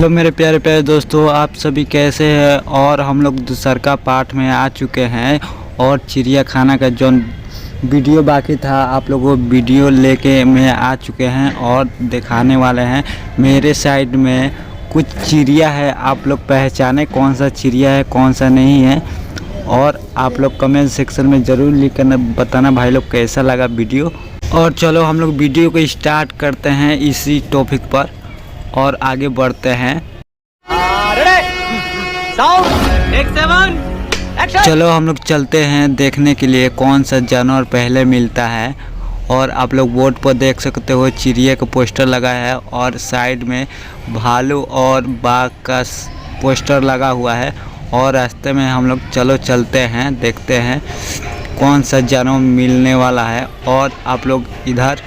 Hello मेरे प्यारे प्यारे दोस्तों, आप सभी कैसे हैं। और हम लोग दूसरा पार्ट में आ चुके हैं और चिड़िया खाना का जो वीडियो बाकी था आप लोगों को वीडियो लेके मैं आ चुके हैं और दिखाने वाले हैं। मेरे साइड में कुछ चिड़िया है, आप लोग पहचाने कौन सा चिड़िया है कौन सा नहीं है। और आप लोग कमेंट सेक्शन में ज़रूर लिख कर बताना भाई लोग कैसा लगा वीडियो। और चलो हम लोग वीडियो को स्टार्ट करते हैं इसी टॉपिक पर और आगे बढ़ते हैं। चलो हम लोग चलते हैं देखने के लिए कौन सा जानवर पहले मिलता है। और आप लोग बोर्ड पर देख सकते हो चिड़िया का पोस्टर लगा है और साइड में भालू और बाघ का पोस्टर लगा हुआ है। और रास्ते में हम लोग चलते हैं, देखते हैं कौन सा जानवर मिलने वाला है। और आप लोग इधर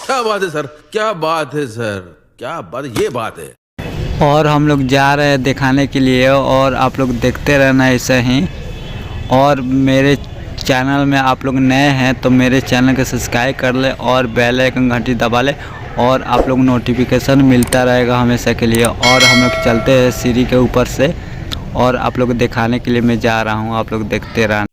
क्या बात है सर, क्या बात है सर, क्या बात, ये बात है। और हम लोग जा रहे हैं दिखाने के लिए और आप लोग देखते रहना ऐसे ही। और मेरे चैनल में आप लोग नए हैं तो मेरे चैनल को सब्सक्राइब कर ले और बेल आइकन घंटी दबा ले और आप लोग नोटिफिकेशन मिलता रहेगा हमेशा के लिए। और हम लोग चलते हैं सीढ़ी के ऊपर से और आप लोग दिखाने के लिए मैं जा रहा हूँ, आप लोग देखते रहना।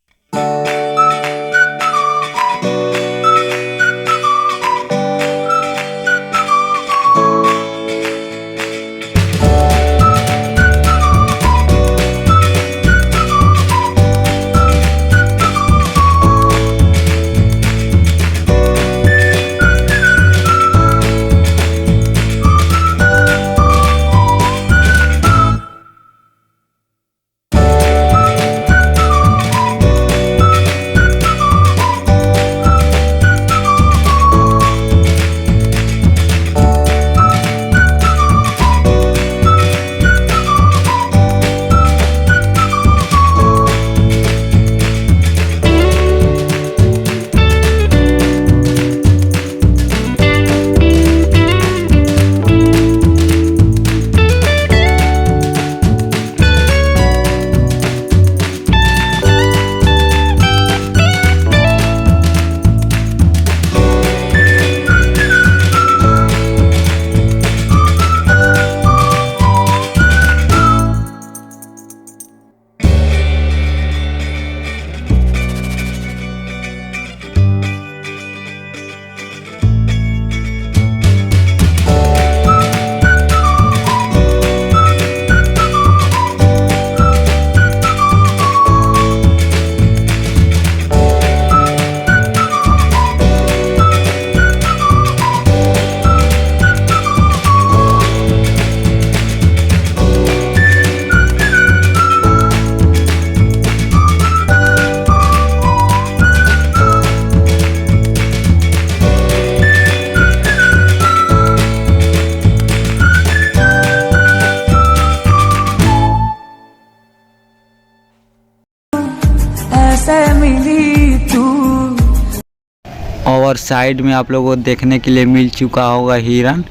और साइड में आप लोगों को देखने के लिए मिल चुका होगा हिरन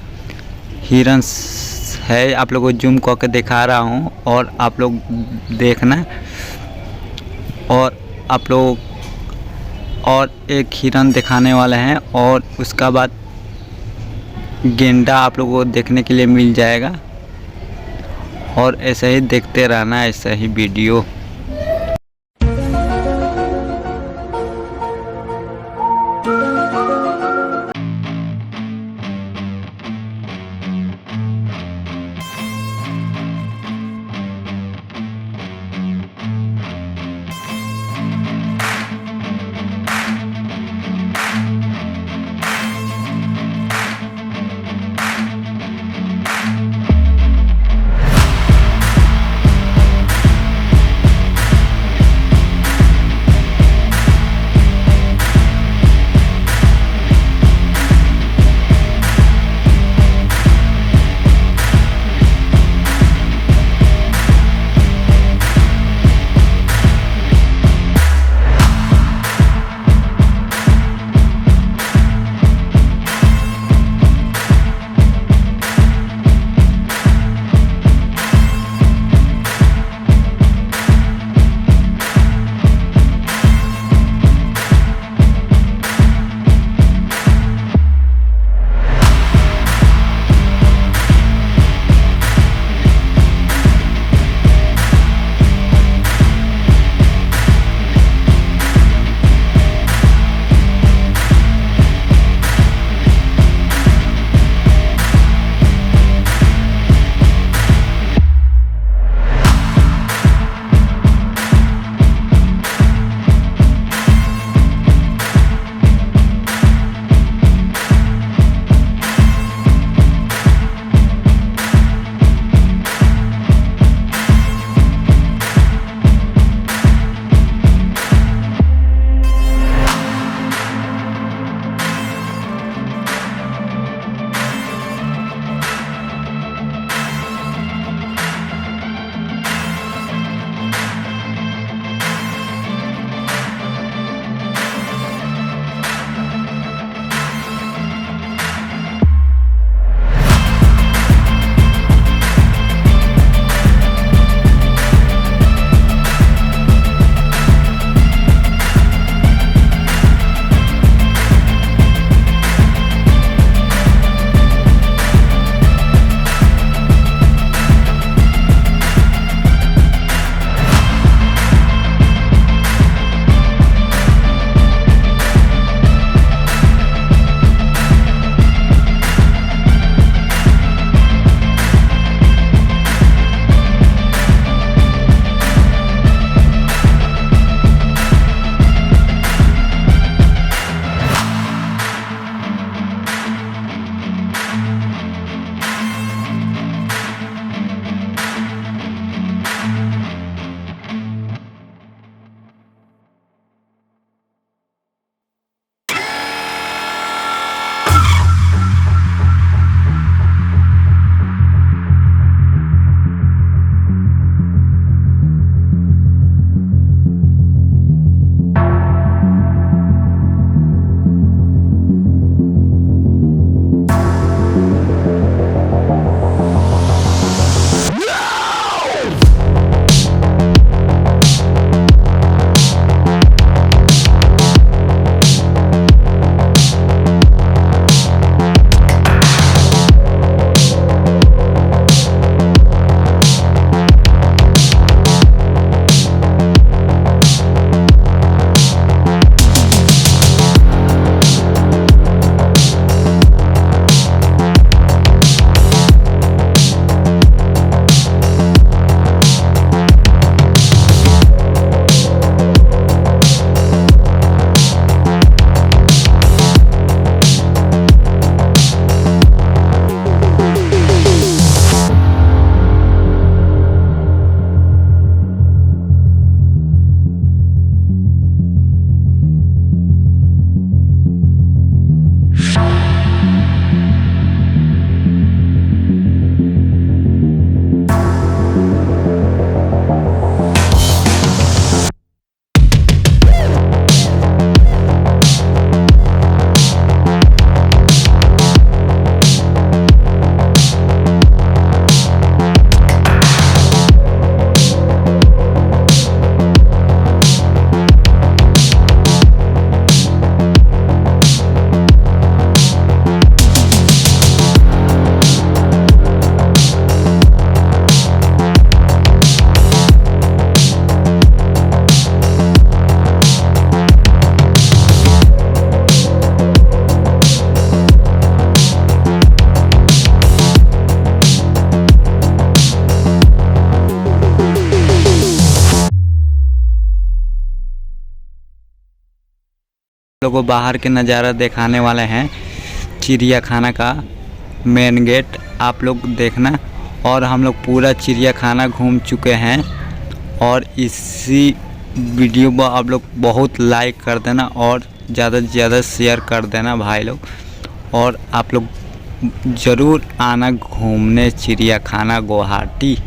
है, आप लोगों को जूम करके दिखा रहा हूँ और आप लोग देखना। और आप लोग और एक हिरन दिखाने वाले हैं और उसका बाद गेंडा आप लोगों को देखने के लिए मिल जाएगा। और ऐसे ही देखते रहना, ऐसा ही वीडियो। लोगों को बाहर के नज़ारा दिखाने वाले हैं, चिड़ियाखाना का मेन गेट आप लोग देखना। और हम लोग पूरा चिड़ियाखाना घूम चुके हैं और इसी वीडियो को आप लोग बहुत लाइक कर देना और ज़्यादा से ज़्यादा शेयर कर देना भाई लोग। और आप लोग ज़रूर आना घूमने चिड़ियाखाना गुवाहाटी।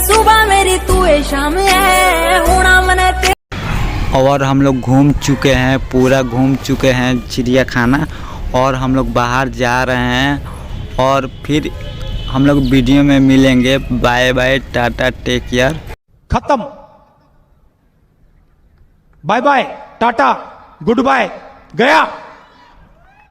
सुबह मेरी तू शाम है होना मने। और हम लोग घूम चुके हैं, पूरा घूम चुके हैं चिड़ियाखाना और हम लोग बाहर जा रहे हैं और फिर हम लोग वीडियो में मिलेंगे। Bye bye, tata, take care. खत्म। Bye bye, tata, goodbye, गया।